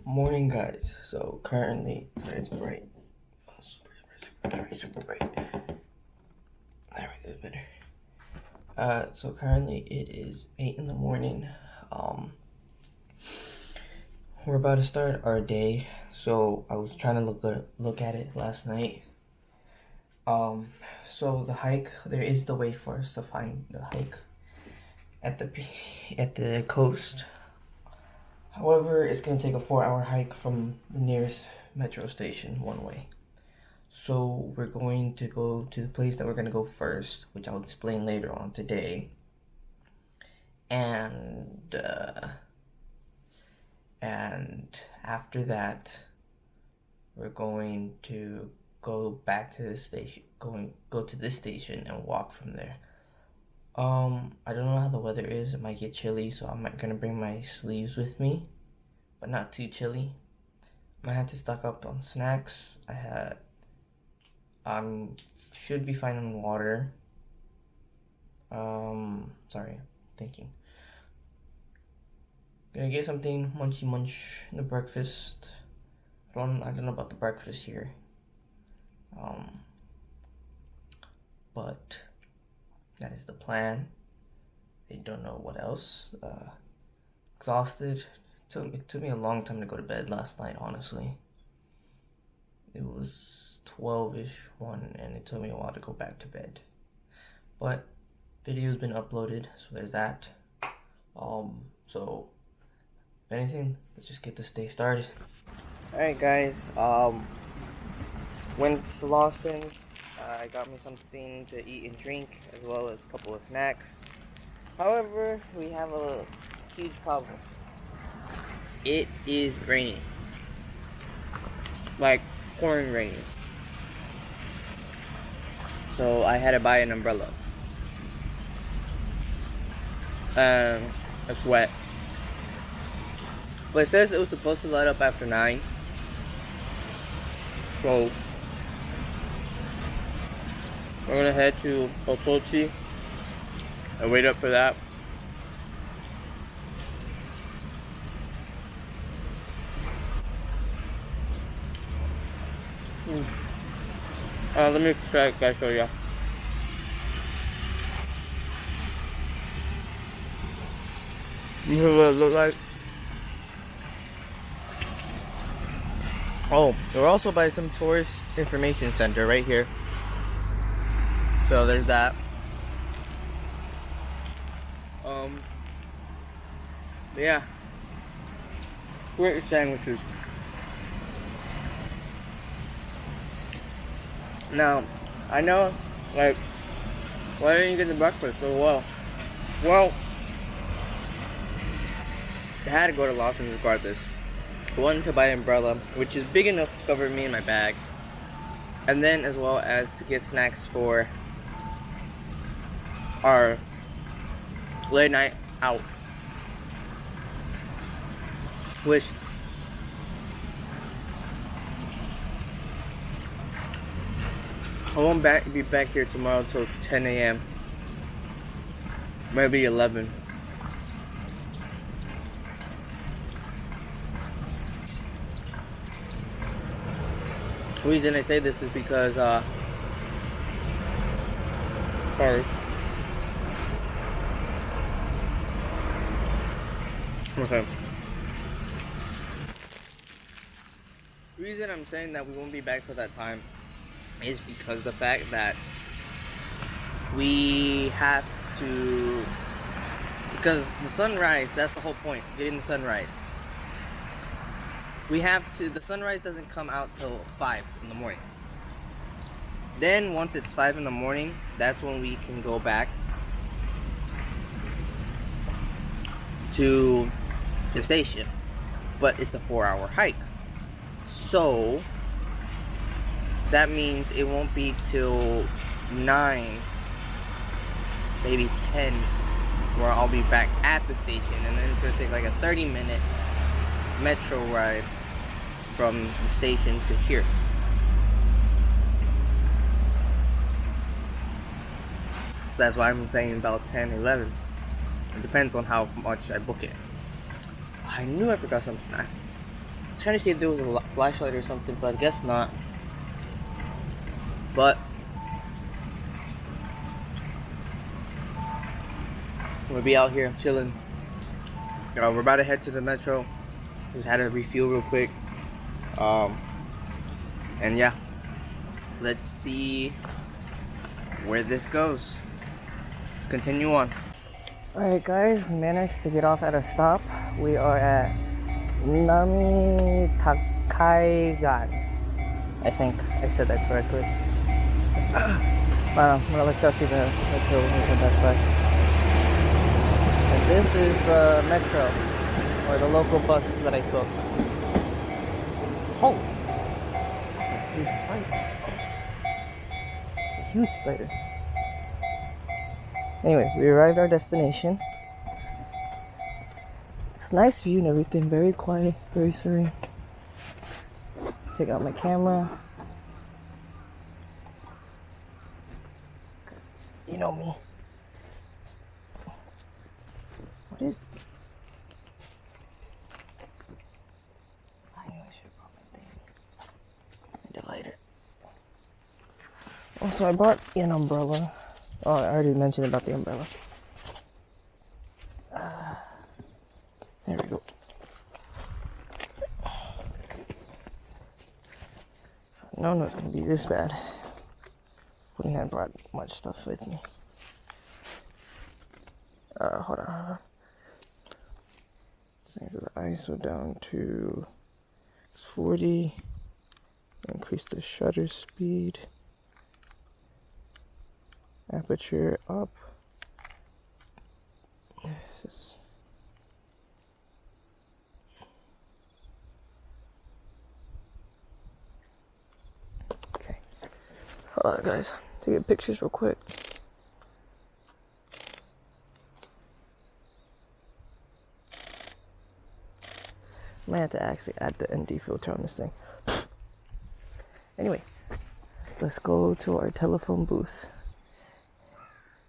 Morning, guys. So currently, sorry, it's bright. Oh, super bright. There we go, better. So currently it is 8 in the morning. Um, we're about to start our day. So I was trying to look at it last night. So the hike, there is the way for us to find the hike at the coast. However, it's gonna take a 4-hour hike from the nearest metro station one way. So we're going to go to the place that we're gonna go first, which I'll explain later on today. And after that, we're going to go back to the station. Go to this station and walk from there. I don't know how the weather is. It might get chilly, so I'm gonna bring my sleeves with me, but not too chilly. I might have to stock up on snacks. Should be fine on water. Sorry, thinking. Gonna get something munchy munch in the breakfast. I don't know about the breakfast here. But that is the plan. I don't know what else. Exhausted. It took me a long time to go to bed last night, honestly. It was 12-ish one, and it took me a while to go back to bed. But video's been uploaded, so there's that. So if anything, let's just get this day started. Alright guys, went to Lawson's. I got me something to eat and drink, as well as a couple of snacks. However, we have a huge problem. It is raining. Like, pouring raining. So I had to buy an umbrella. It's wet. But it says it was supposed to light up after 9. So we're gonna head to Otochi and wait up for that. Let me try guys show you. This is what it looks like. Oh, we're also by some tourist information center right here. So there's that. But yeah. Great sandwiches. Now, I know, like, why didn't you get the breakfast so well? Well, I had to go to Lawson's regardless. I wanted to buy an umbrella, which is big enough to cover me and my bag. And then as well as to get snacks for our late night out. Which I won't be back here tomorrow till 10 a.m. Maybe 11. The reason I say this is because, sorry. Okay. The reason I'm saying that we won't be back till that time is because the fact that we have to, because the sunrise, that's the whole point, getting the sunrise. We have to, the sunrise doesn't come out till 5 in the morning. Then once it's 5 in the morning, that's when we can go back to the station. But it's a 4-hour hike. So that means it won't be till 9, maybe 10, where I'll be back at the station, and then it's gonna take like a 30-minute metro ride from the station to here. So that's why I'm saying about 10, 11. It depends on how much I book it. I knew I forgot something. trying to see if there was a flashlight or something, but I guess not. But we'll be out here chilling. We're about to head to the metro. Just had to refuel real quick. And yeah, let's see where this goes. Let's continue on. Alright guys, we managed to get off at a stop. We are at Nami Takaigan. I think I said that correctly. I'm gonna let y'all see the metro when we come back by. And this is the metro, or the local bus that I took. Oh! Huge spider. Huge spider. Anyway, we arrived at our destination. It's a nice view and everything, very quiet, very serene. Take out my camera. You know me. What is? I knew I should have brought my thing. The lighter. Also, I brought an umbrella. Oh, I already mentioned about the umbrella. There we go. No, it's gonna be this bad. Wouldn't have brought much stuff with me. Hold on. Setting the ISO down to 40. Increase the shutter speed. Aperture up. Okay. Hold on, guys. Taking pictures real quick. I might have to actually add the ND filter on this thing. Anyway, let's go to our telephone booth.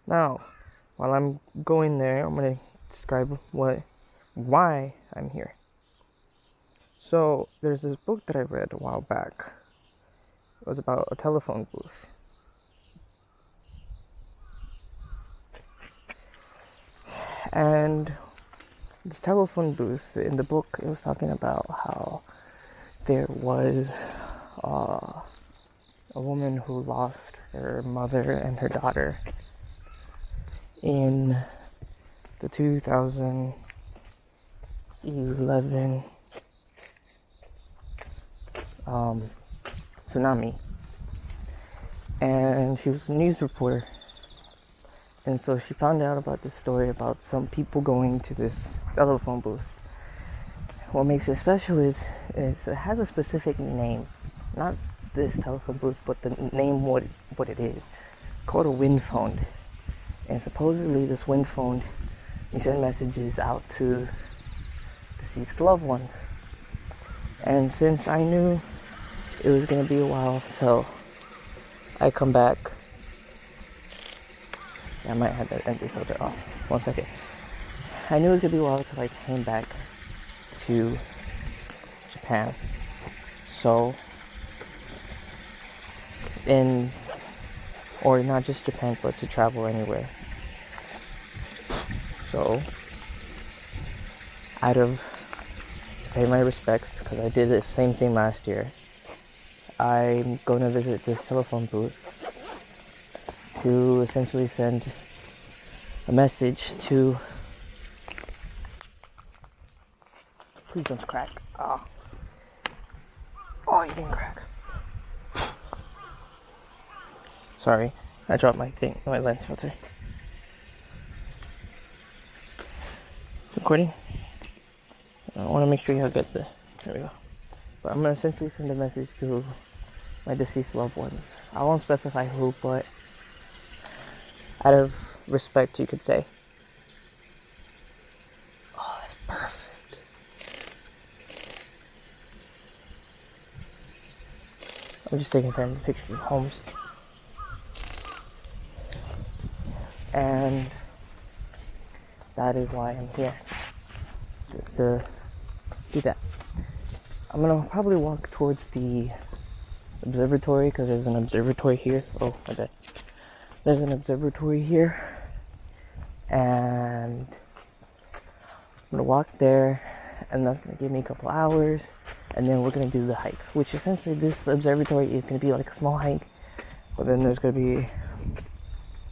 Now, while I'm going there, I'm going to describe why I'm here. So, there's this book that I read a while back. It was about a telephone booth. And this telephone booth, in the book, it was talking about how there was a woman who lost her mother and her daughter in the 2011 tsunami, and she was a news reporter, and so she found out about this story about some people going to this telephone booth. What makes it special is it has a specific name, not this telephone booth, but the name what it is, called a wind phone. And supposedly this wind phone, you send messages out to deceased loved ones. And since I knew it was going to be a while till I come back, I might have that empty filter off. 1 second. I knew it was going to be a while till I came back to Japan. So, or not just Japan, but to travel anywhere. So, out of pay my respects, because I did the same thing last year, I'm going to visit this telephone booth to essentially send a message to... Please don't crack. Oh, you didn't crack. Sorry, I dropped my lens filter. Recording. I want to make sure y'all get there we go. But I'm going to essentially send a message to my deceased loved ones. I won't specify who, but out of respect, you could say. Oh, that's perfect. I'm just taking family pictures of homes. And that is why I'm here. To do that. I'm gonna probably walk towards the observatory because there's an observatory here. Oh, my bad. There's an observatory here, and I'm gonna walk there, and that's gonna give me a couple hours, and then we're gonna do the hike, which essentially this observatory is gonna be like a small hike, but then there's gonna be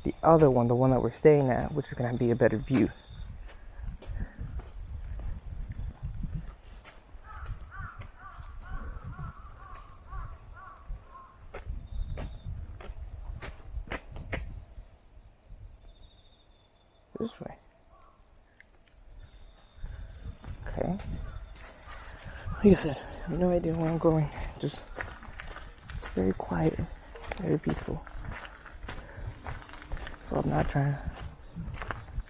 the other one, the one that we're staying at, which is gonna be a better view. This way. Okay. Like I said, I have no idea where I'm going. Just it's very quiet, very peaceful. So I'm not trying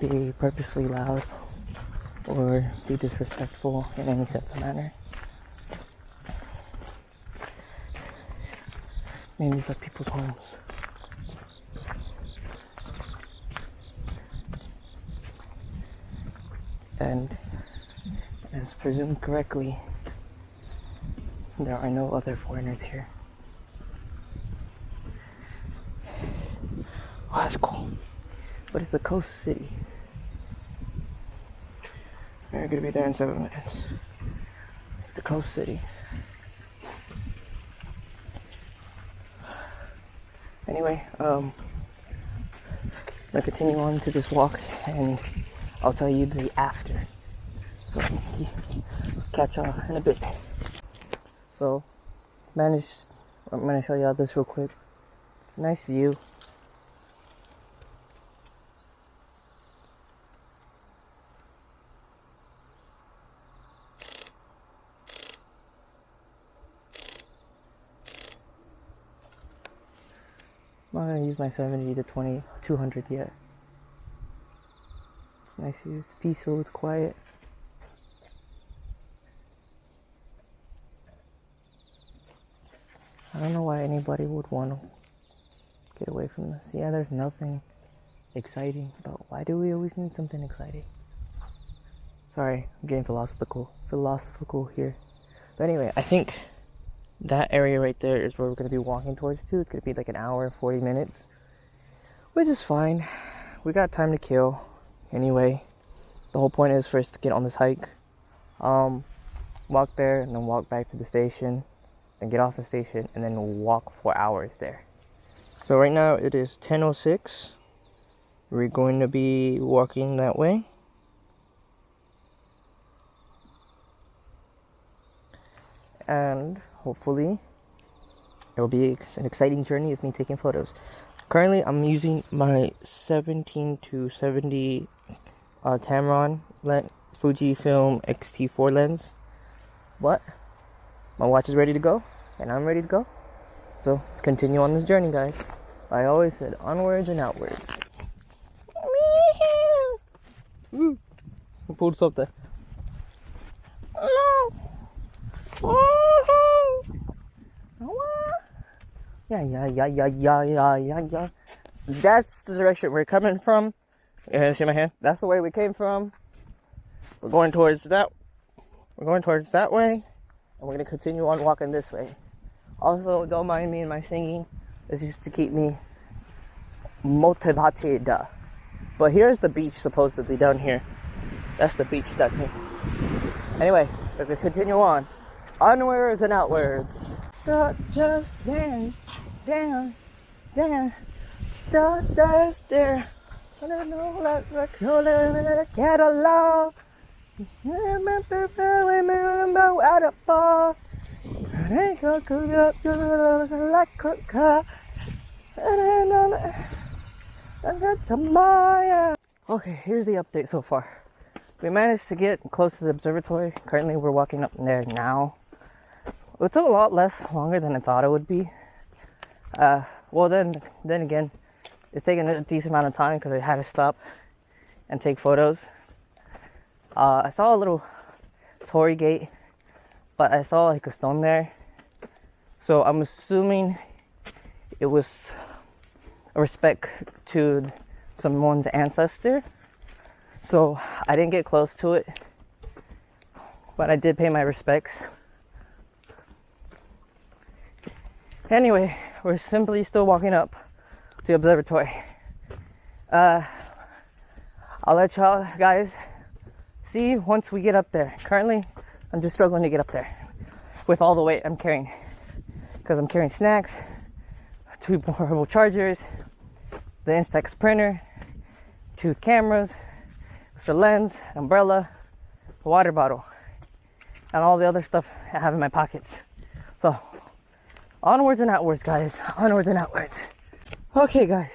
to be purposely loud or be disrespectful in any sense of manner. Maybe these are people's homes. And as presumed correctly, there are no other foreigners here. Oh, that's cool. But it's a coast city. We're gonna be there in 7 minutes. It's a coast city. Anyway, I'm gonna continue on to this walk, and I'll tell you the after. So catch y'all in a bit. So I'm gonna show y'all this real quick. It's a nice view. I'm not gonna use my 70 to 20, 200 yet. It's nice view. It's peaceful. It's quiet. I don't know why anybody would want to get away from this. Yeah, there's nothing exciting, but why do we always need something exciting? Sorry, I'm getting philosophical here. But anyway, I think that area right there is where we're going to be walking towards to. It's going to be like an hour and 40 minutes, which is fine. We got time to kill. Anyway, the whole point is for us to get on this hike, walk there, and then walk back to the station, and get off the station, and then walk for hours there. So right now it is 10:06. We're going to be walking that way. And hopefully it will be an exciting journey of me taking photos. Currently I'm using my 17 to 70 Tamron Fujifilm X-T4 lens, but my watch is ready to go and I'm ready to go. So let's continue on this journey, guys. I always said onwards and outwards. Woo! I pulled something. Yeah. That's the direction we're coming from. You see my hand? That's the way we came from. We're going towards that way, and we're gonna continue on walking this way. Also, don't mind me and my singing. It's just to keep me motivated. But here's the beach supposedly down here. That's the beach down here. Anyway, we're gonna continue on. Onwards and outwards. Just dance, dance, dance. Just dance. I don't know, like a catalog. Remember at a bar. Okay, here's the update so far. We managed to get close to the observatory. Currently, we're walking up there now. It took a lot longer than I thought it would be. Well, then again, it's taken a decent amount of time because I had to stop and take photos. I saw a little torii gate, but I saw like a stone there. So I'm assuming it was a respect to someone's ancestor. So I didn't get close to it, but I did pay my respects. Anyway, we're simply still walking up to the observatory. I'll let y'all guys see once we get up there. Currently, I'm just struggling to get up there with all the weight I'm carrying, because I'm carrying snacks, 2 portable chargers, the Instax printer, 2 cameras, extra lens, umbrella, a water bottle, and all the other stuff I have in my pockets. So, onwards and outwards, guys. Onwards and outwards. Okay, guys.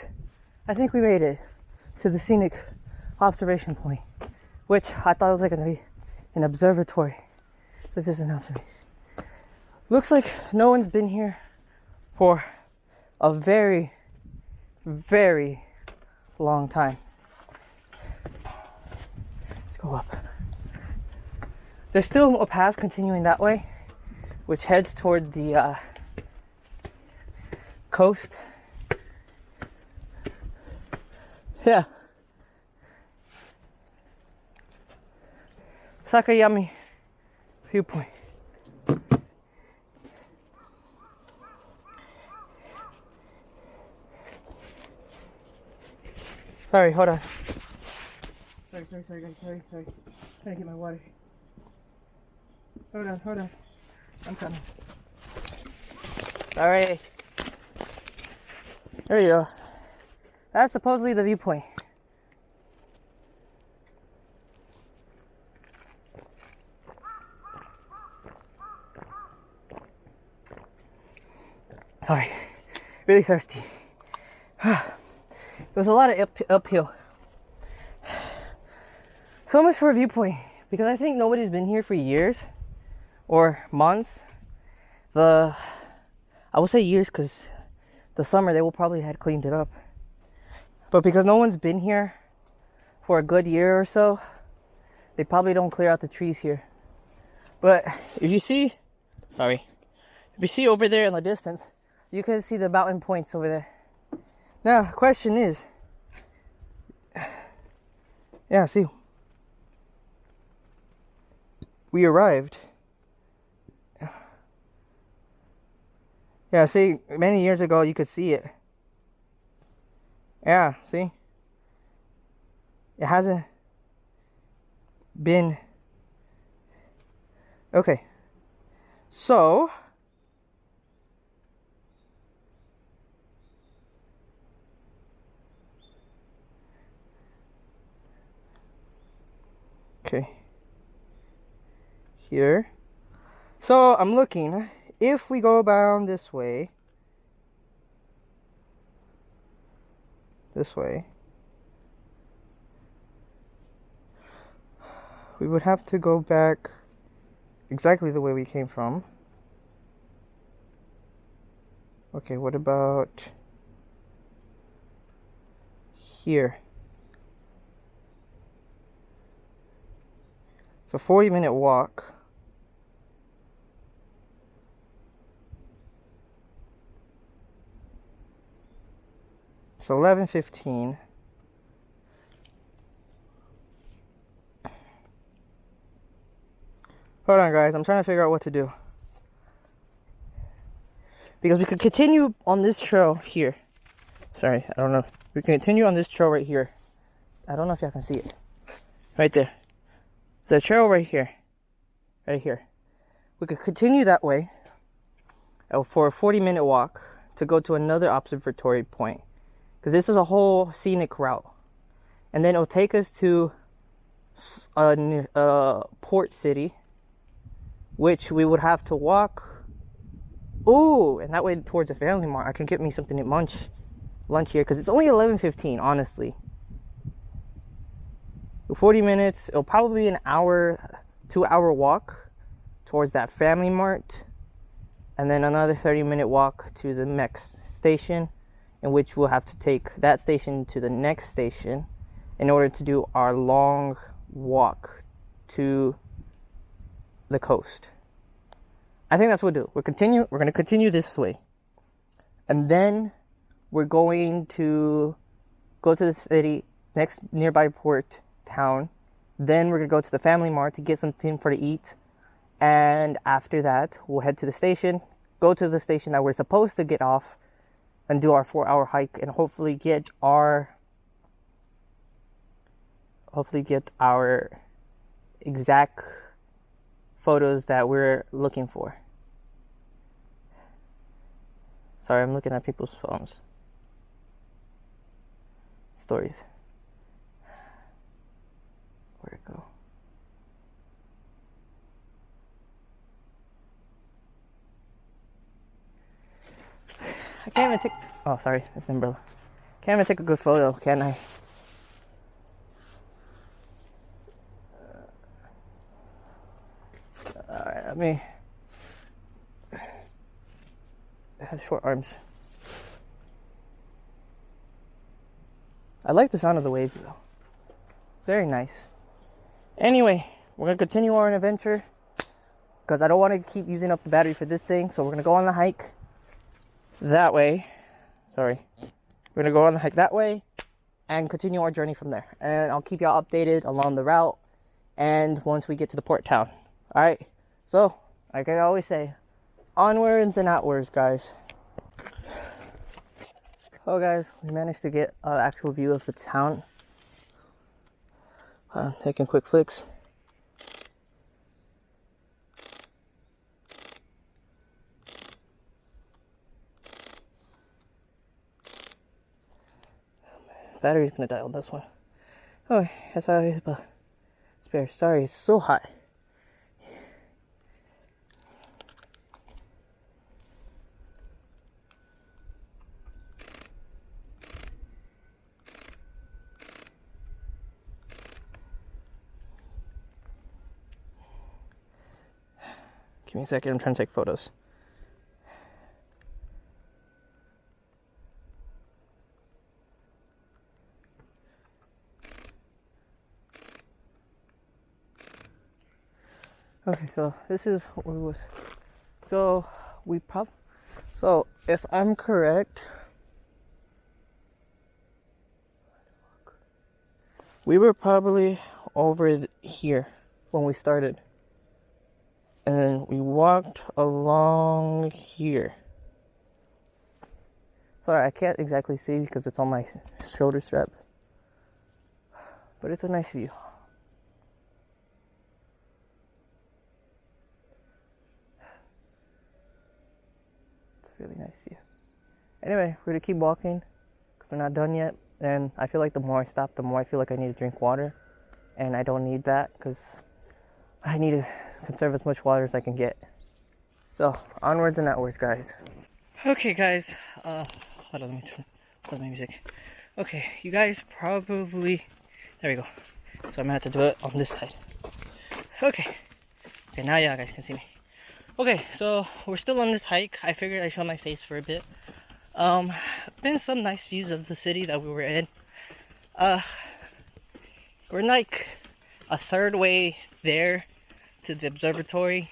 I think we made it to the scenic observation point, which I thought was like going to be an observatory. This isn't enough for me. Looks like no one's been here for a very, very long time. Let's go up. There's still a path continuing that way, which heads toward the coast. Yeah. Sakayami viewpoint. Sorry, hold on. Sorry, guys, sorry. Trying to get my water. Hold on. I'm coming. Alright. There you go. That's supposedly the viewpoint. Sorry. Really thirsty. It was a lot of uphill. So much for a viewpoint, because I think nobody's been here for years or months. I will say years because the summer they will probably had cleaned it up. But because no one's been here for a good year or so, they probably don't clear out the trees here. But if you see over there in the distance, you can see the mountain points over there. Now, question is, yeah, see, we arrived. Yeah, see, many years ago you could see it. Yeah, see, it hasn't been, okay, so, okay, here, so I'm looking, if we go down this way, we would have to go back exactly the way we came from. Okay, what about here? It's a 40-minute walk. It's 11:15. Hold on, guys. I'm trying to figure out what to do. Because we could continue on this trail here. Sorry, I don't know. We can continue on this trail right here. I don't know if y'all can see it. Right there. The trail right here. Right here. We could continue that way for a 40-minute walk to go to another observatory point. Because this is a whole scenic route. And then it'll take us to a port city, which we would have to walk. Ooh, and that way towards the Family Mart. I can get me something at lunch here, because it's only 11:15, honestly. 40 minutes, it'll probably be an hour, 2-hour walk towards that Family Mart. And then another 30-minute walk to the next station, in which we'll have to take that station to the next station in order to do our long walk to the coast. I think that's what we'll do. We're going to continue this way. And then we're going to go to the city, next nearby port town. Then we're going to go to the Family Mart to get something for to eat. And after that, we'll head to the station, go to the station that we're supposed to get off and do our 4-hour hike, and hopefully get our exact photos that we're looking for. Sorry, I'm looking at people's phones. Stories. Where'd it go? I can't even take... Oh, sorry. It's an umbrella. Can't even take a good photo, can I? Alright, let me... I have short arms. I like the sound of the waves, though. Very nice. Anyway, we're going to continue our adventure, because I don't want to keep using up the battery for this thing, so we're going to go on the hike that way. Sorry. We're going to go on the hike that way and continue our journey from there. And I'll keep y'all updated along the route and once we get to the port town. Alright, so, like I always say, onwards and outwards, guys. Oh, guys, we managed to get an actual view of the town. Taking quick flicks. Battery's gonna die on this one. Oh, that's how I spare. Sorry, it's so hot. Give me a second, I'm trying to take photos. Okay, so this is what we was. So if I'm correct, we were probably over here when we started, and then we walked along here. Sorry, I can't exactly see because it's on my shoulder strap, but it's a nice view. Really nice view. Anyway, we're gonna keep walking because we're not done yet, and I feel like the more I stop, the more I feel like I need to drink water, and I don't need that because I need to conserve as much water as I can get. So onwards and outwards, guys. Okay, guys. Hold on, let me turn my music. Okay, you guys probably, there we go. So I'm gonna have to do it on this side. Okay, now y'all guys can see me. Okay, so we're still on this hike. I figured I'd show my face for a bit. Been some nice views of the city that we were in. We're like a third way there to the observatory.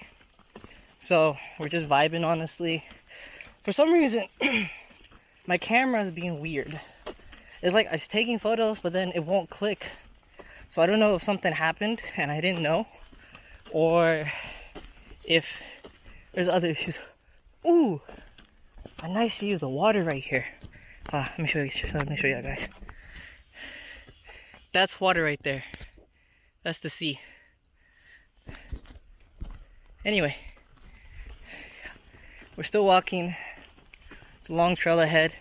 So we're just vibing, honestly. For some reason, my camera is being weird. It's like it's taking photos, but then it won't click. So I don't know if something happened and I didn't know, or if there's other issues. Ooh, a nice view of the water right here. Let me show you guys. That's water right there. That's the sea. Anyway, we're still walking. It's a long trail ahead.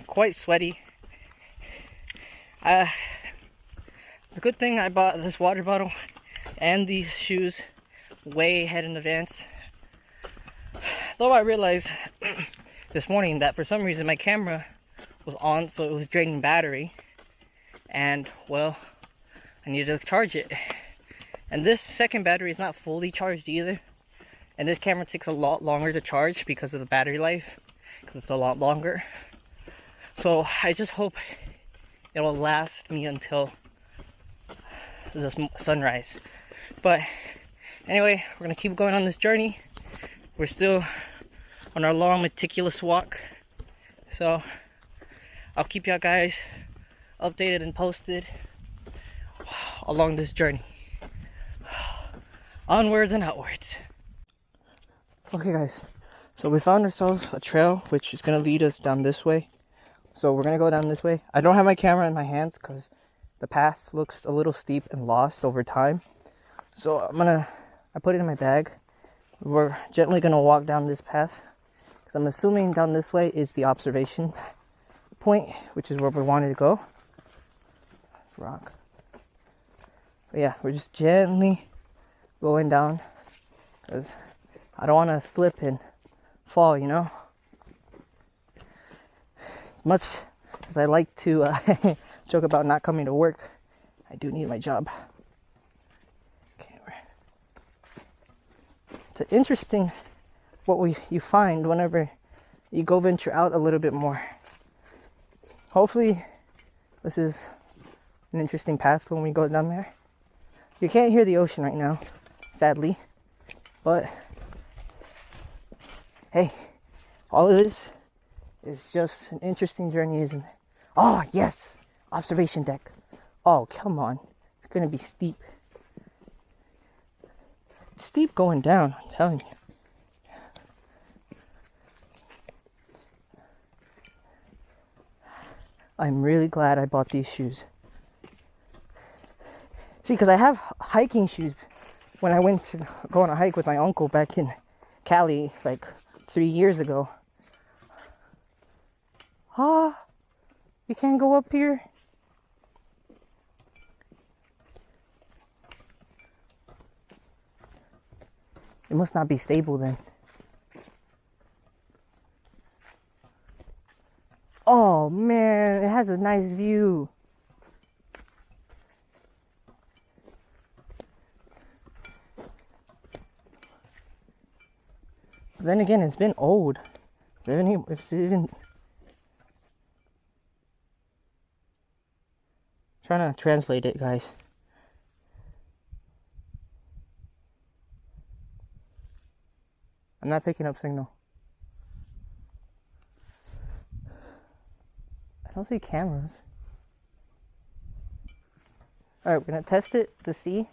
Quite sweaty. The good thing I bought this water bottle and these shoes way ahead in advance. Though I realized this morning that for some reason my camera was on, so it was draining battery, and well, I needed to charge it. And this second battery is not fully charged either, and this camera takes a lot longer to charge because of the battery life, because it's a lot longer. So I just hope it will last me until the sunrise. But anyway, we're gonna keep going on this journey. We're still on our long, meticulous walk, so I'll keep y'all guys updated and posted along this journey. onwards and outwards. Okay, guys. So we found ourselves a trail which is gonna lead us down this way. So we're gonna go down this way. I don't have my camera in my hands because the path looks a little steep and lost over time. So I put it in my bag. We're gently gonna walk down this path because I'm assuming down this way is the observation point, which is where we wanted to go. It's rock. But yeah, we're just gently going down because I don't want to slip and fall, you know. Much as I like to joke about not coming to work, I do need my job. Okay, it's interesting what you find whenever you go venture out a little bit more. Hopefully, this is an interesting path when we go down there. You can't hear the ocean right now, sadly, but hey, all of this is just an interesting journey, isn't it? Oh, yes! Observation deck. Oh, come on. It's gonna be steep. It's steep going down, I'm telling you. I'm really glad I bought these shoes. See, because I have hiking shoes when I went to go on a hike with my uncle back in Cali like 3 years ago. You can't go up here? It must not be stable then. Oh man, it has a nice view. But then again, it's been old. It's even trying to translate it, guys. I'm not picking up signal. I don't see cameras. Alright, we're gonna test it to see.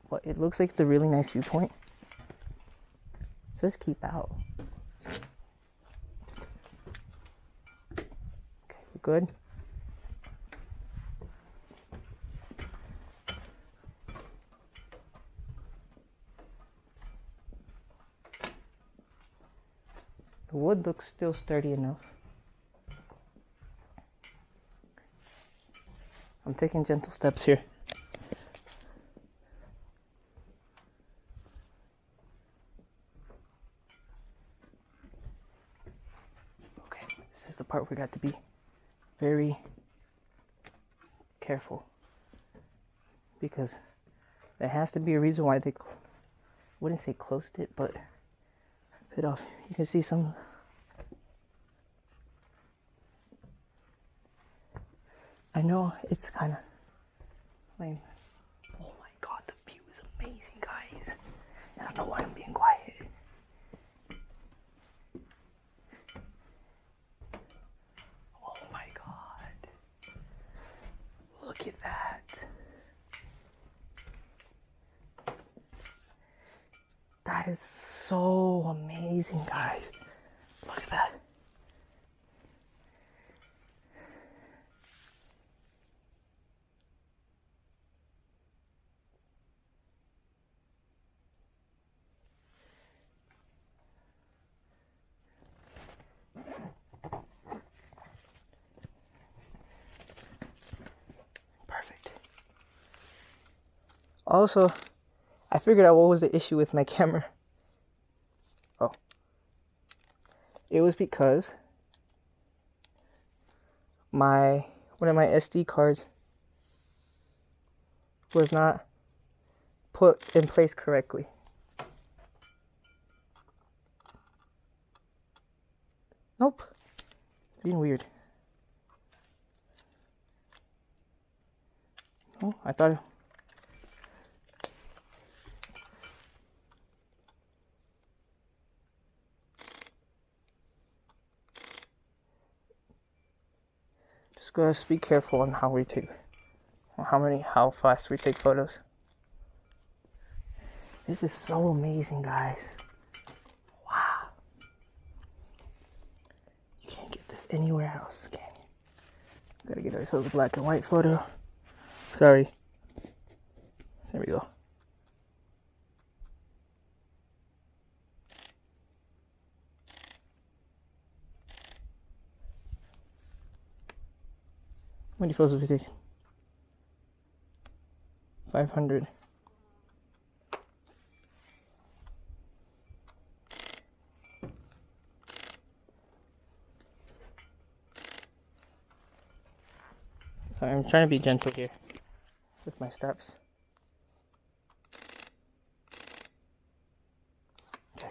But it looks like it's a really nice viewpoint. It says keep out. Okay, we're good. The wood looks still sturdy enough. I'm taking gentle steps here. Okay, this is the part we got to be very careful. Because there has to be a reason why they, wouldn't say closed it, but it off. You can see some. I know it's kind of lame. Oh my god, the view is amazing, guys. And I don't know why I'm being quiet. Oh my god. Look at that. That is so amazing, guys. Look at that. Perfect. Also, I figured out what was the issue with my camera. Oh. It was because one of my SD cards was not put in place correctly. Nope. Being weird. Oh, I thought. Just gotta be careful on how we take, how fast we take photos. This is so amazing, guys. Wow. You can't get this anywhere else, can you? Gotta get ourselves a black and white photo. Sorry. There we go. How many photos have we taken? 500. I'm trying to be gentle here with my steps. Okay.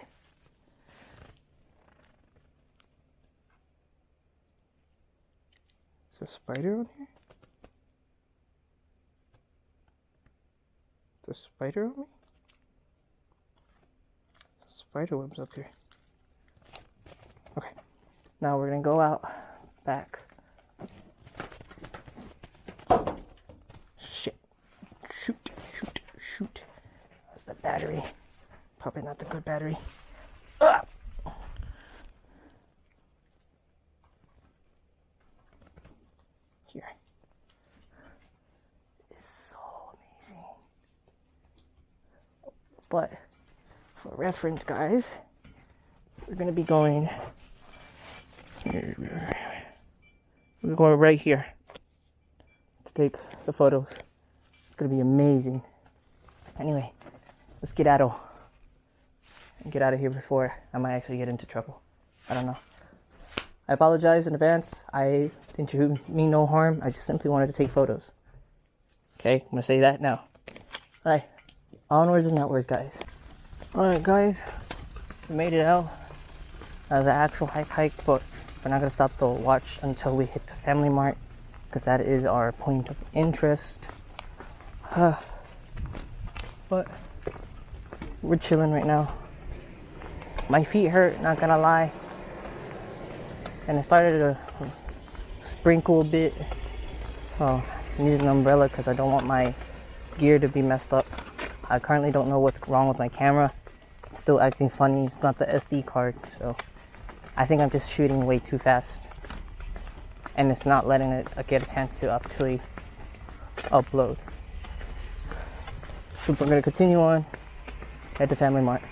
Is there a spider on here? Is there a spider on me? Spider webs up here. Okay. Now we're gonna go out back. Shit. Shoot. That's the battery. Probably not the good battery. Ugh. Here. It's so amazing. But for reference, guys, we're gonna be going. We're going right here to take the photos. It's gonna be amazing. Anyway, let's get out of here before I might actually get into trouble. I don't know. I apologize in advance. I didn't mean no harm. I just simply wanted to take photos. Okay, I'm gonna say that now. Alright, onwards and outwards, guys. Alright, guys, we made it out. That was an actual hike, but we're not gonna stop the watch until we hit the Family Mart, because that is our point of interest. But we're chilling right now. My feet hurt, not gonna lie, and it started to sprinkle a bit, so I need an umbrella because I don't want my gear to be messed up. I currently don't know what's wrong with my camera. It's still acting funny. It's not the SD card, so I think I'm just shooting way too fast, and it's not letting it get a chance to actually upload. So we're gonna continue on at the Family Mart.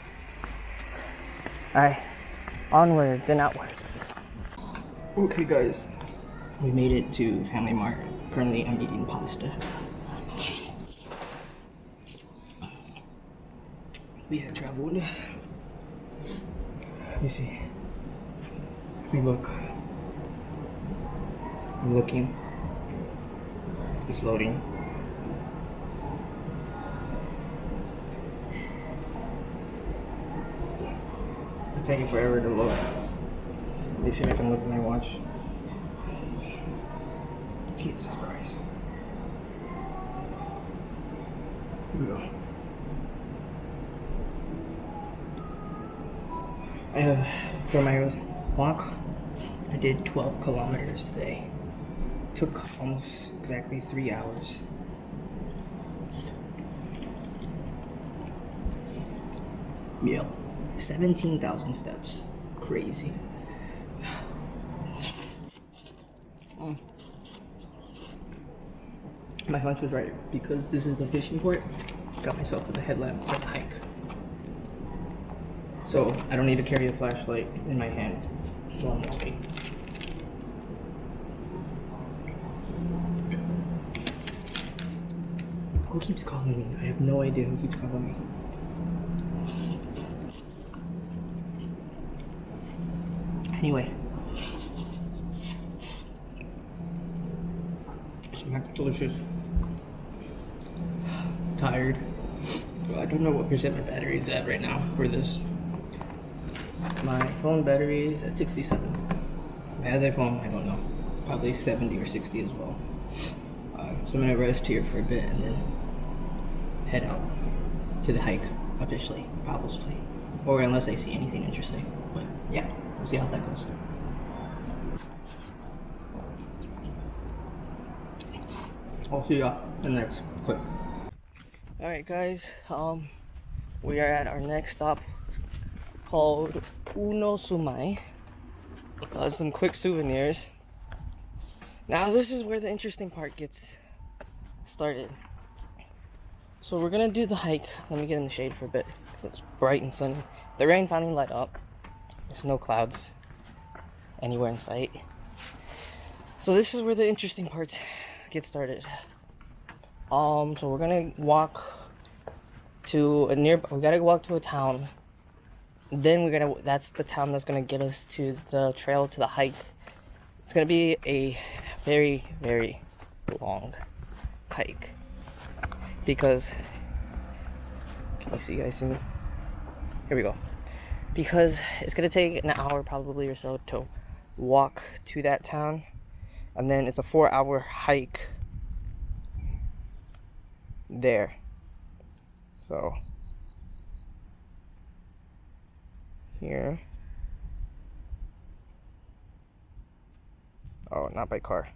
Alright, onwards and outwards. Okay, guys, we made it to Family Mart. Currently, I'm eating pasta. We have traveled. Let me see. I'm looking. It's loading. It's taking forever to load. Let me see if I can look at my watch. Jesus Christ. Here we go. For my walk, I did 12 kilometers today. Took almost exactly 3 hours. Yep, 17,000 steps. Crazy. My hunch was right, because this is a fishing port. Got myself with a headlamp for the hike. So I don't need to carry a flashlight in my hand while I'm walking. Who keeps calling me? I have no idea who keeps calling me. Anyway. Smack delicious. Tired. I don't know what percent my battery is at right now for this. My phone battery is at 67. My other phone, I don't know. Probably 70 or 60 as well. So I'm gonna rest here for a bit and then head out to the hike officially, probably. Or unless I see anything interesting. But yeah, we'll see how that goes. I'll see y'all in the next clip. Alright guys, We are at our next stop called Uno Sumai. Some quick souvenirs. Now this is where the interesting part gets started. So we're gonna do the hike. Let me get in the shade for a bit because it's bright and sunny. The rain finally let up. There's no clouds anywhere in sight. So this is where the interesting parts get started. So we're gonna walk to a we gotta walk to a town. Then that's the town that's gonna get us to the trail, to the hike. It's gonna be a very, very long hike. Because, can you see, guys see me? Here we go. Because it's gonna take an hour probably or so to walk to that town. And then it's a 4-hour hike there. So here. Oh, not by car.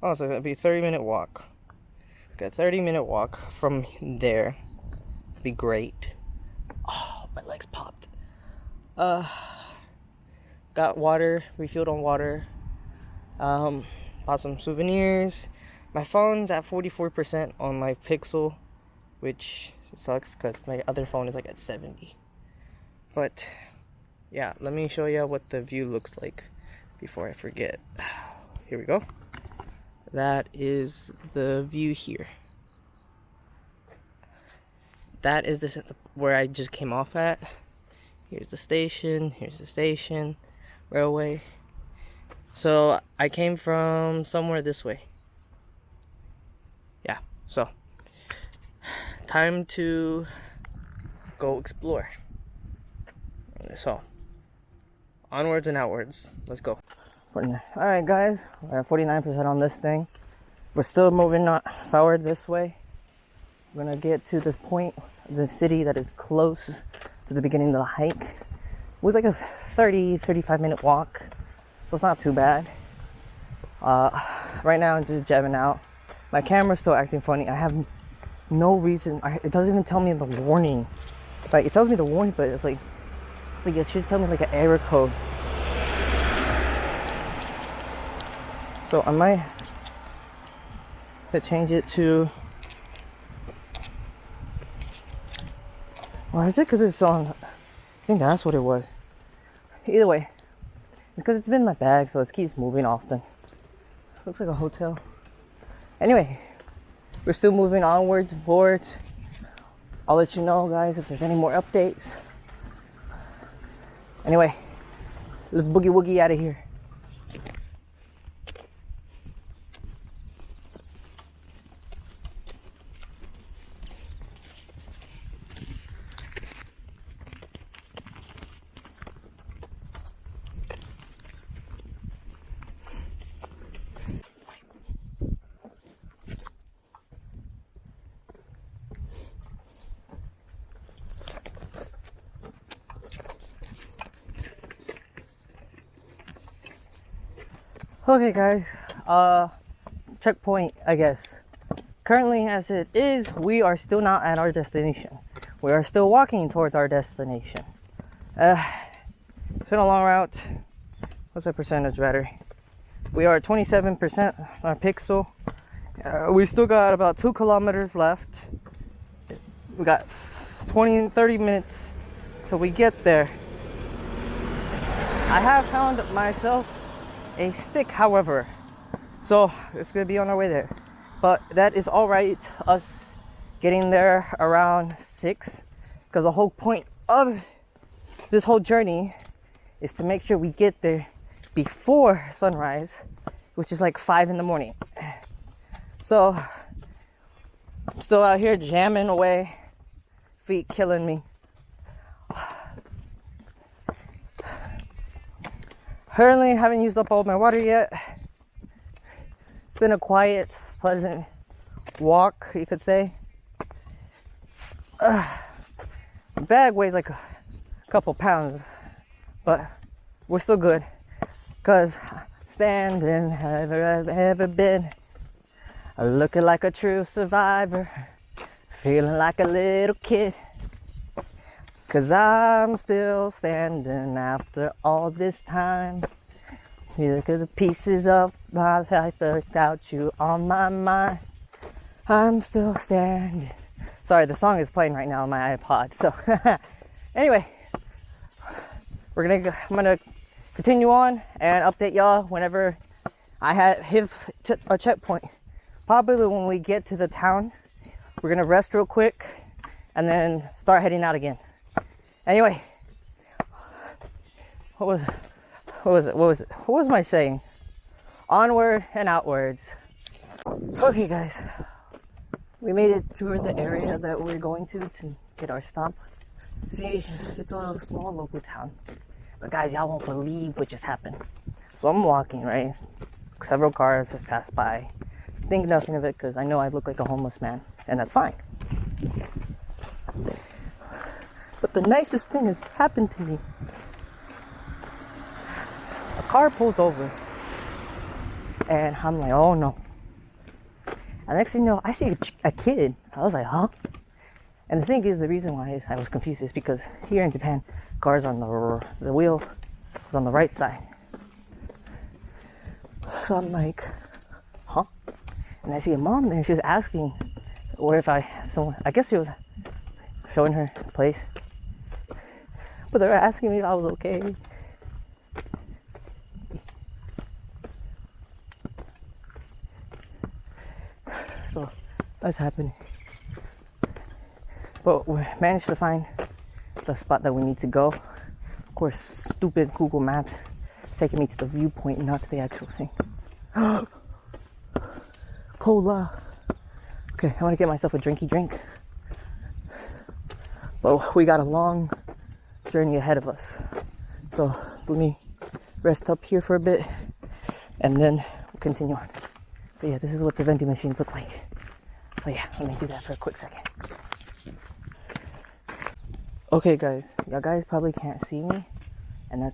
Oh, so it'll be a 30-minute walk. Got a 30-minute walk from there. Be great. Oh, my legs popped. Got water, refilled on water. Bought some souvenirs. My phone's at 44% on my Pixel, which sucks because my other phone is like at 70. But yeah, let me show you what the view looks like before I forget. Here we go. That is the view here. That is where I just came off at. Here's the station. Here's the station. Railway. So I came from somewhere this way. Yeah, so time to go explore. So onwards and outwards. Let's go. Alright guys, we're at 49% on this thing. We're still moving forward this way. We're gonna get to this point of the city that is close to the beginning of the hike. It was like a 35 minute walk, so it's not too bad. Right now I'm just jamming out. My camera's still acting funny. I have no reason. It doesn't even tell me the warning. Like, it tells me the warning, but it's like it should tell me like an error code. So I might have to change it to, or is it because it's on? I think that's what it was. Either way, it's because it's been in my bag, so it keeps moving often. Looks like a hotel. Anyway, we're still moving onwards and forwards. I'll let you know, guys, if there's any more updates. Anyway, let's boogie woogie out of here. Okay guys, checkpoint, I guess. Currently as it is, we are still not at our destination. We are still walking towards our destination. It's been a long route. What's my percentage battery? We are at 27% on our Pixel. We still got about 2 kilometers left. We got 30 minutes till we get there. I have found myself a stick, however, so it's gonna be on our way there, but that is all right, us getting there around 6, because the whole point of this whole journey is to make sure we get there before sunrise, which is like 5 in the morning. So I'm still out here jamming away, feet killing me. Currently, haven't used up all my water yet. It's been a quiet, pleasant walk, you could say. The bag weighs like a couple pounds, but we're still good. Cause standing, have I ever been? Looking like a true survivor, feeling like a little kid. 'Cause I'm still standing after all this time. You look at the pieces of my life without you on my mind. I'm still standing. Sorry, the song is playing right now on my iPod. So, anyway, I'm gonna continue on and update y'all whenever I hit a checkpoint. Probably when we get to the town, we're gonna rest real quick and then start heading out again. Anyway, what was my saying? Onward and outwards. Okay, guys, we made it to the area that we're going to get our stop. See, it's a small local town, but guys, y'all won't believe what just happened. So I'm walking, right? Several cars just passed by. Think nothing of it because I know I look like a homeless man, and that's fine. But the nicest thing has happened to me. A car pulls over, and I'm like, oh no. And next thing you know, I see a kid. I was like, huh? And the thing is, the reason why I was confused is because here in Japan, cars on the wheel is on the right side. So I'm like, huh? And I see a mom there, and she was asking, or if I guess she was showing her the place. But they were asking me if I was okay. So that's happening. But we managed to find the spot that we need to go. Of course, stupid Google Maps is taking me to the viewpoint, not to the actual thing. Cola. Okay, I want to get myself a drinky drink. But we got a long journey ahead of us. So let me rest up here for a bit and then we'll continue on. But yeah, this is what the vending machines look like. So yeah, let me do that for a quick second. Okay guys, y'all guys probably can't see me, and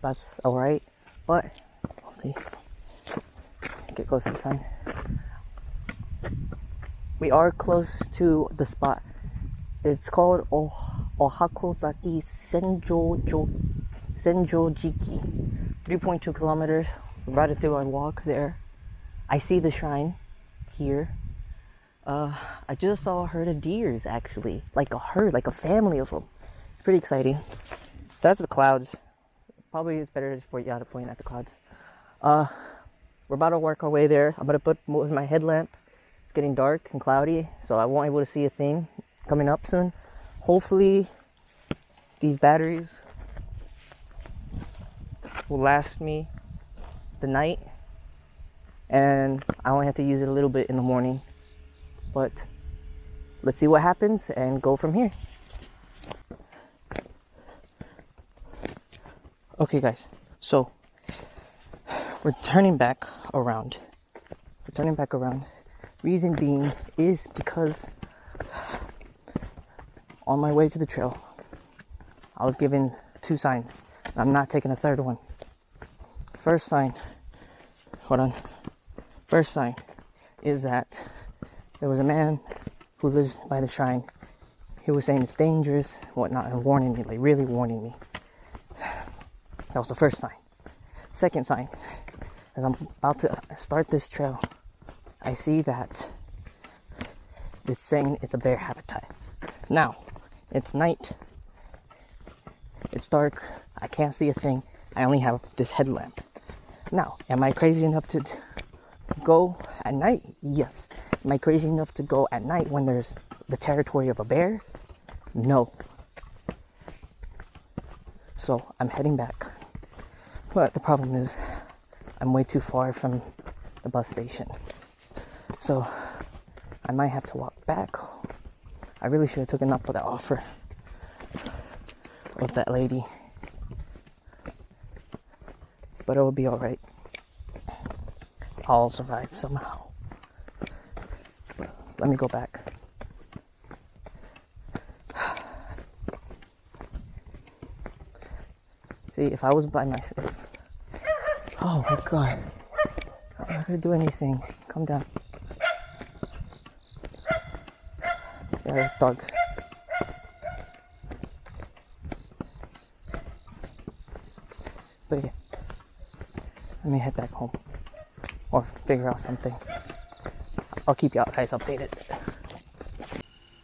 that's alright, but hopefully get close to the sun. We are close to the spot. It's called Ohakozaki Senjojiki. 3.2 kilometers. We're about to do our walk there. I see the shrine here. I just saw a herd of deers, actually. Like a herd, like a family of them. Pretty exciting. That's the clouds. Probably it's better for y'all to point at the clouds. We're about to work our way there. I'm gonna put my headlamp. It's getting dark and cloudy, so I won't be able to see a thing coming up soon. Hopefully, these batteries will last me the night, and I only have to use it a little bit in the morning. But let's see what happens and go from here. Okay guys, so we're turning back around. Reason being is because on my way to the trail, I was given 2 signs. I'm not taking a third one. First sign is that there was a man who lives by the shrine. He was saying it's dangerous, whatnot, and warning me, like really warning me. That was the first sign. Second sign, as I'm about to start this trail, I see that it's saying it's a bear habitat. Now, it's night. It's dark. I can't see a thing. I only have this headlamp. Now, am I crazy enough to go at night? Yes. Am I crazy enough to go at night when there's the territory of a bear? No. So I'm heading back. But the problem is I'm way too far from the bus station. So I might have to walk back. I really should have taken up with that offer of that lady. But it will be alright. I'll survive somehow. Let me go back. See, if I was by myself... Oh my god. I'm not gonna do anything. Calm down. Yeah, dogs. But yeah, let me head back home or figure out something. I'll keep y'all guys updated.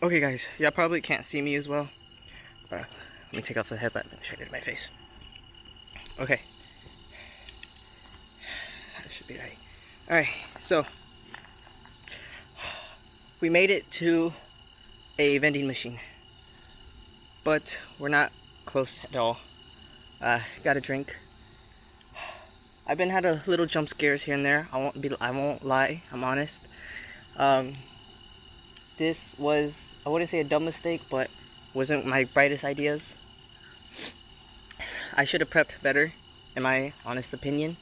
Okay guys, y'all probably can't see me as well. Let me take off the headlamp and shine it in my face. Okay. That should be right. Alright, so we made it to a vending machine. But we're not close at all. Got a drink. I've been had a little jump scares here and there. I won't lie, I'm honest. This was, I wouldn't say a dumb mistake, but wasn't my brightest ideas. I should have prepped better, in my honest opinion,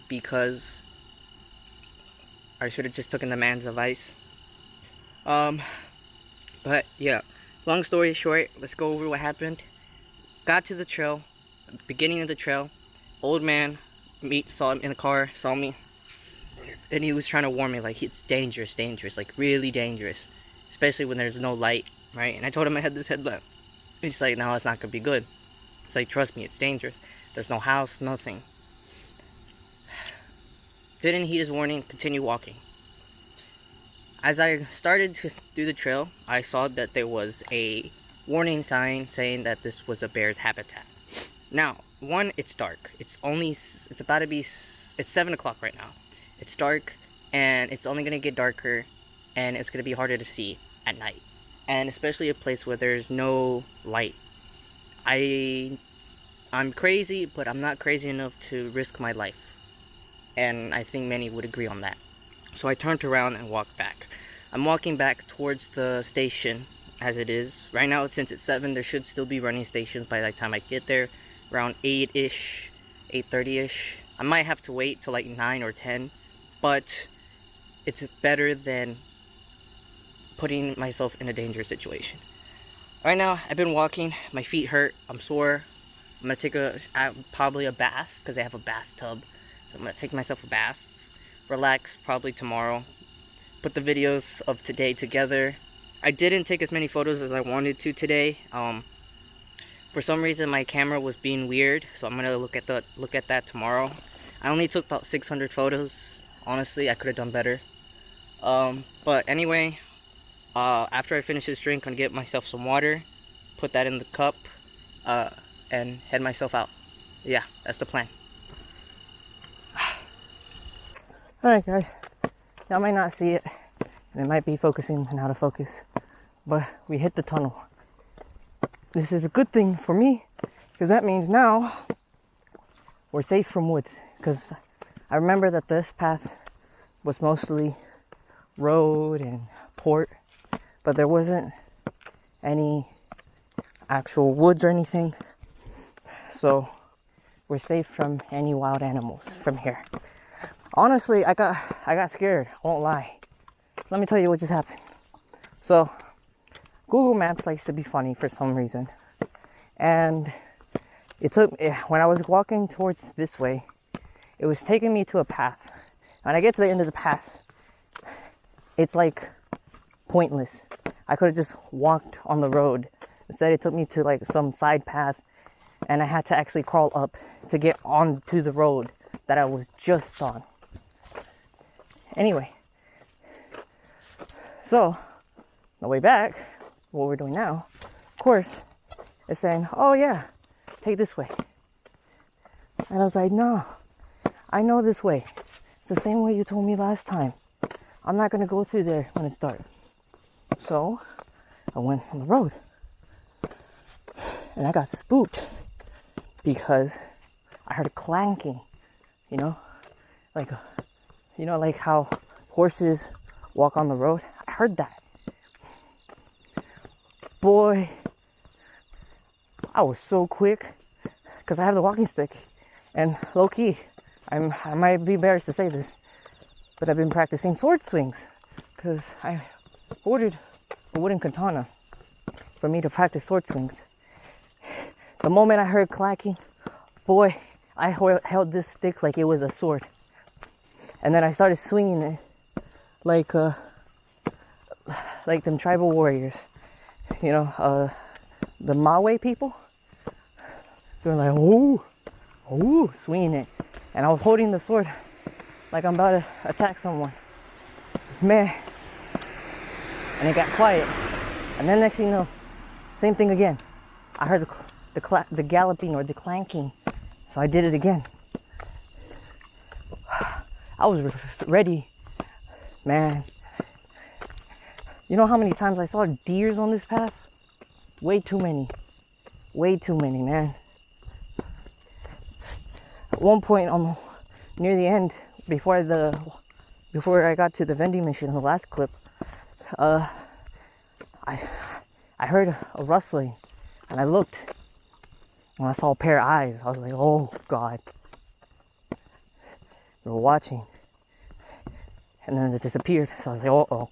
because I should have just taken the man's advice. But yeah, long story short, let's go over what happened. Got to the trail, beginning of the trail, old man saw him in the car, saw me, and he was trying to warn me, like, it's dangerous, like really dangerous, especially when there's no light, right? And I told him I had this headlamp. He's like, no, it's not gonna be good. It's like, trust me, it's dangerous. There's no house, nothing. Didn't heed his warning, continue walking. As I started to do the trail, I saw that there was a warning sign saying that this was a bear's habitat. Now, one, it's dark. It's about to be, it's 7 o'clock right now. It's dark, and it's only gonna get darker, and it's gonna be harder to see at night. And especially a place where there's no light. I'm crazy, but I'm not crazy enough to risk my life. And I think many would agree on that. So I turned around and walked back. I'm walking back towards the station as it is. Right now, since it's 7, there should still be running stations by the time I get there. Around 8-ish, 8:30-ish. I might have to wait till like 9 or 10. But it's better than putting myself in a dangerous situation. Right now, I've been walking. My feet hurt. I'm sore. I'm gonna take probably a bath because they have a bathtub. So I'm gonna take myself a bath, relax probably tomorrow, put the videos of today together. I didn't take as many photos as I wanted to today. For some reason my camera was being weird, so I'm gonna look at that tomorrow. I only took about 600 photos. Honestly, I could have done better. But anyway, after I finish this drink, I'm gonna get myself some water, put that in the cup, and head myself out. Yeah, that's the plan. Alright guys, y'all might not see it, and it might be focusing and out of focus, but we hit the tunnel. This is a good thing for me, because that means now we're safe from woods, because I remember that this path was mostly road and port, but there wasn't any actual woods or anything, so we're safe from any wild animals from here. Honestly, I got scared, I won't lie. Let me tell you what just happened. So, Google Maps likes to be funny for some reason. And when I was walking towards this way, it was taking me to a path. When I get to the end of the path, it's like pointless. I could have just walked on the road. Instead, it took me to like some side path, and I had to actually crawl up to get onto the road that I was just on. Anyway, so the way back, what we're doing now, of course, is saying, oh yeah, take this way. And I was like, no, I know this way. It's the same way you told me last time. I'm not gonna go through there when it's dark. So I went on the road, and I got spooked because I heard a clanking, like how horses walk on the road. I heard that. Boy, I was so quick because I have the walking stick, and low key, I might be embarrassed to say this, but I've been practicing sword swings because I ordered a wooden katana for me to practice sword swings. The moment I heard clacking, boy, I held this stick like it was a sword, and then I started swinging it like them tribal warriors. you know, the Maui people. They're like, ooh, ooh, swinging it. And I was holding the sword like I'm about to attack someone. Man. And it got quiet. And then next thing you know, same thing again. I heard the galloping or the clanking. So I did it again. I was ready. Man. You know how many times I saw deers on this path? Way too many. Way too many, man. At one point, near the end, before I got to the vending machine in the last clip, I heard a rustling, and I looked, and I saw a pair of eyes. I was like, oh God. They were watching. And then it disappeared. So I was like, uh-oh.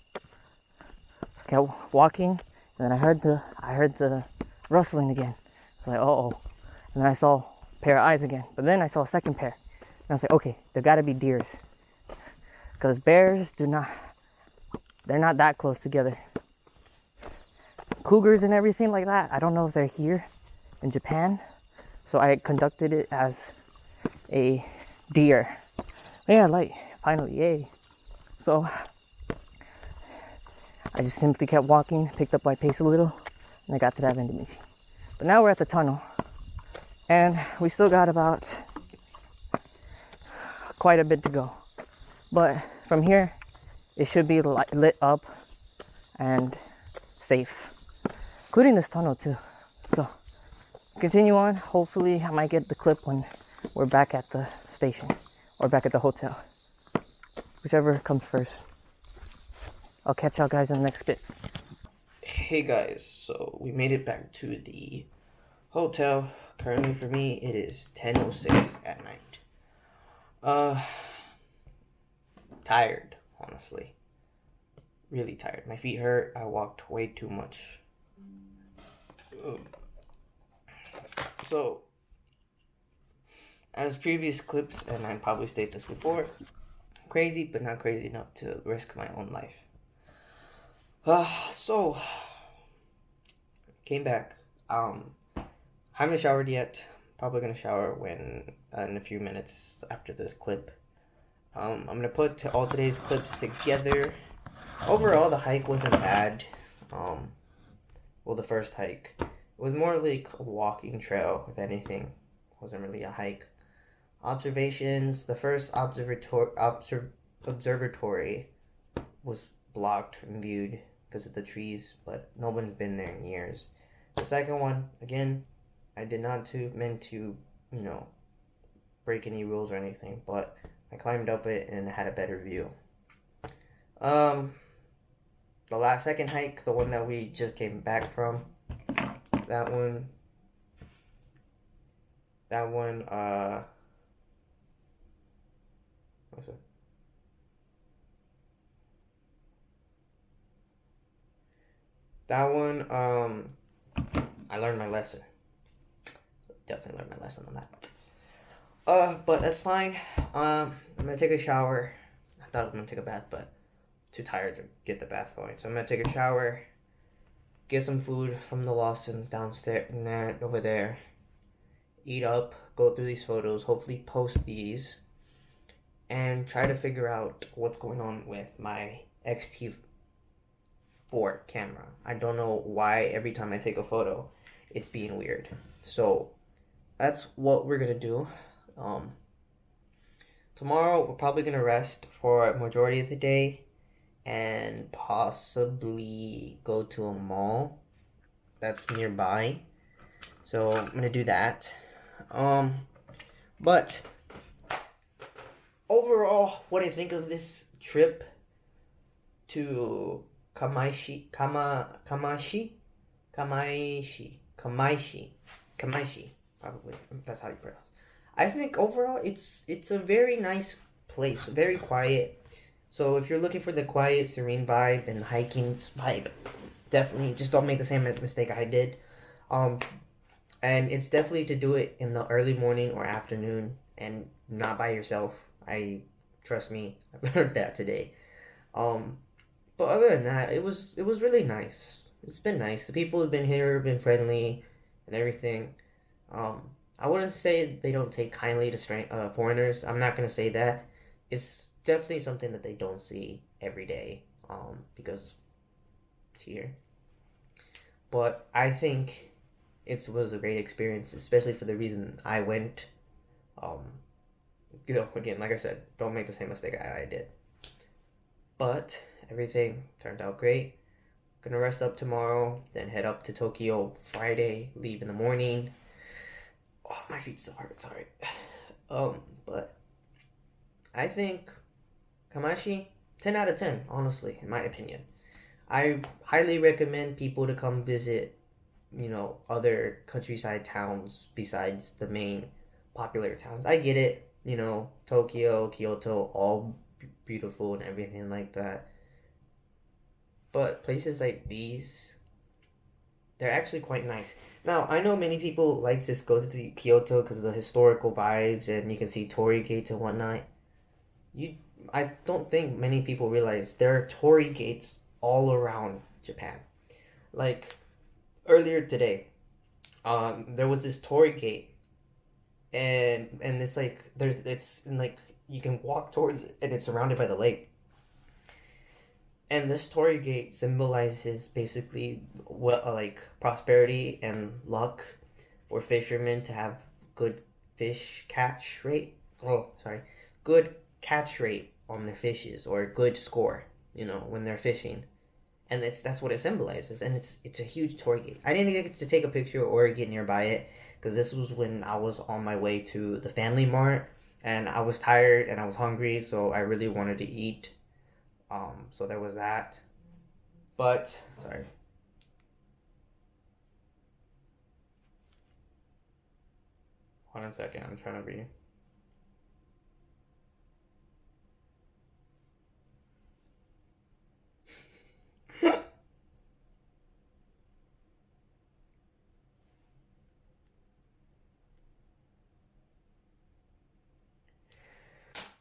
So I kept walking, and then I heard the rustling again. I was like, uh-oh. And then I saw a pair of eyes again. But then I saw a second pair. And I was like, okay, there gotta be deers. Because bears they're not that close together. Cougars and everything like that, I don't know if they're here in Japan. So I conducted it as a deer. Yeah, light, finally, yay. So I just simply kept walking, picked up my pace a little, and I got to that vending machine. But now we're at the tunnel, and we still got about quite a bit to go. But from here, it should be lit up and safe, including this tunnel too. So continue on. Hopefully I might get the clip when we're back at the station or back at the hotel. Whichever comes first. I'll catch y'all guys in the next bit. Hey guys, so we made it back to the hotel. Currently for me, it is 10:06 at night. Tired, honestly. Really tired. My feet hurt. I walked way too much. So, as previous clips, and I probably stated this before, crazy, but not crazy enough to risk my own life. So, came back. Haven't showered yet. Probably gonna shower in a few minutes after this clip. I'm gonna put all today's clips together. Overall, the hike wasn't bad. Well, the first hike. It was more like a walking trail, if anything. It wasn't really a hike. Observations. The first observatory was blocked and viewed because of the trees, but no one's been there in years. The second one, again, I did not meant to, break any rules or anything, but I climbed up it and had a better view. The second hike, the one that we just came back from, that one, what's it? That one, I learned my lesson. Definitely learned my lesson on that. But that's fine. I'm gonna take a shower. I thought I was gonna take a bath, but too tired to get the bath going. So I'm gonna take a shower, get some food from the Lawsons downstairs and over there, eat up, go through these photos, hopefully post these, and try to figure out what's going on with my XT4 camera. I don't know why every time I take a photo, it's being weird. So that's what we're gonna do. Tomorrow we're probably gonna rest for a majority of the day and possibly go to a mall that's nearby. So I'm gonna do that. But overall, what I think of this trip to Kamaishi, probably that's how you pronounce. I think overall it's a very nice place, very quiet. So if you're looking for the quiet, serene vibe and hiking vibe, definitely just don't make the same mistake I did. And it's definitely to do it in the early morning or afternoon and not by yourself. Trust me, I learned that today. But other than that, it was really nice. it's been nice. The people who've been here have been friendly and everything. I wouldn't say they don't take kindly to foreigners. I'm not gonna say that. It's definitely something that they don't see every day. Because it's here. But I think it was a great experience, especially for the reason I went. Um, again, like I said, don't make the same mistake I did. But everything turned out great. Gonna rest up tomorrow, then head up to Tokyo Friday, leave in the morning. Oh, my feet still hurt, sorry. But I think Kamashi, 10 out of 10, honestly, in my opinion. I highly recommend people to come visit, other countryside towns besides the main popular towns. I get it, Tokyo, Kyoto, all beautiful and everything like that. But places like these, they're actually quite nice. Now, I know many people like to go to Kyoto because of the historical vibes and you can see torii gates and whatnot. You, I don't think many people realize there are torii gates all around Japan. Like earlier today, there was this torii gate, and it's like like you can walk towards it, and it's surrounded by the lake. And this torii gate symbolizes basically what like prosperity and luck for fishermen to have good fish catch rate. Oh, sorry, good catch rate on their fishes or a good score. When they're fishing, and that's what it symbolizes. And it's a huge torii gate. I didn't get to take a picture or get nearby it because this was when I was on my way to the Family Mart, and I was tired and I was hungry, so I really wanted to eat. So there was that. But sorry. Hold on a second. I'm trying to be.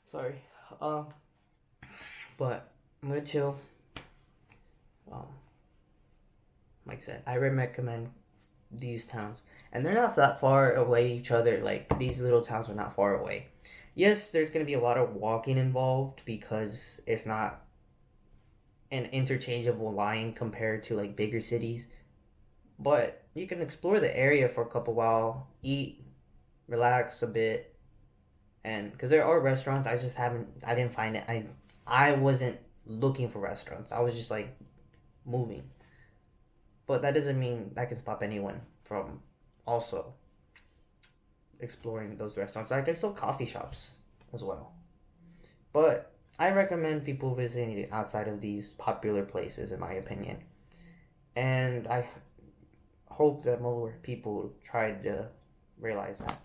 Sorry. Um, but I'm gonna chill. Um, like I said, I recommend these towns, and they're not that far away each other. Like these little towns are not far away. Yes, there's gonna be a lot of walking involved because it's not an interchangeable line compared to like bigger cities. But you can explore the area for a couple while, eat, relax a bit, and because there are restaurants, I didn't find it. I wasn't looking for restaurants. I was just like moving. But that doesn't mean that can stop anyone from also exploring those restaurants. I can still coffee shops as well. But I recommend people visiting outside of these popular places, in my opinion. And I hope that more people try to realize that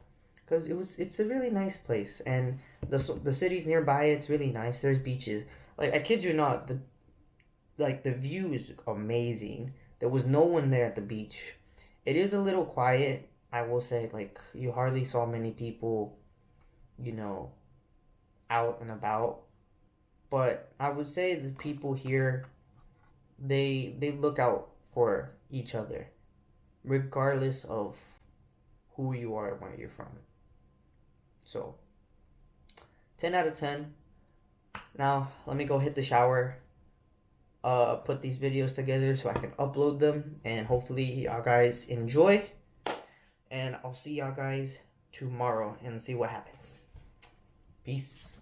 because it's a really nice place, and the cities nearby it's really nice. There's beaches. Like I kid you not, the view is amazing. There was no one there at the beach. It is a little quiet, I will say. Like you hardly saw many people, you know, out and about. But I would say the people here, they look out for each other, regardless of who you are and where you're from. So 10 out of 10. Now let me go hit the shower, put these videos together so I can upload them, and hopefully y'all guys enjoy. And I'll see y'all guys tomorrow and see what happens. Peace.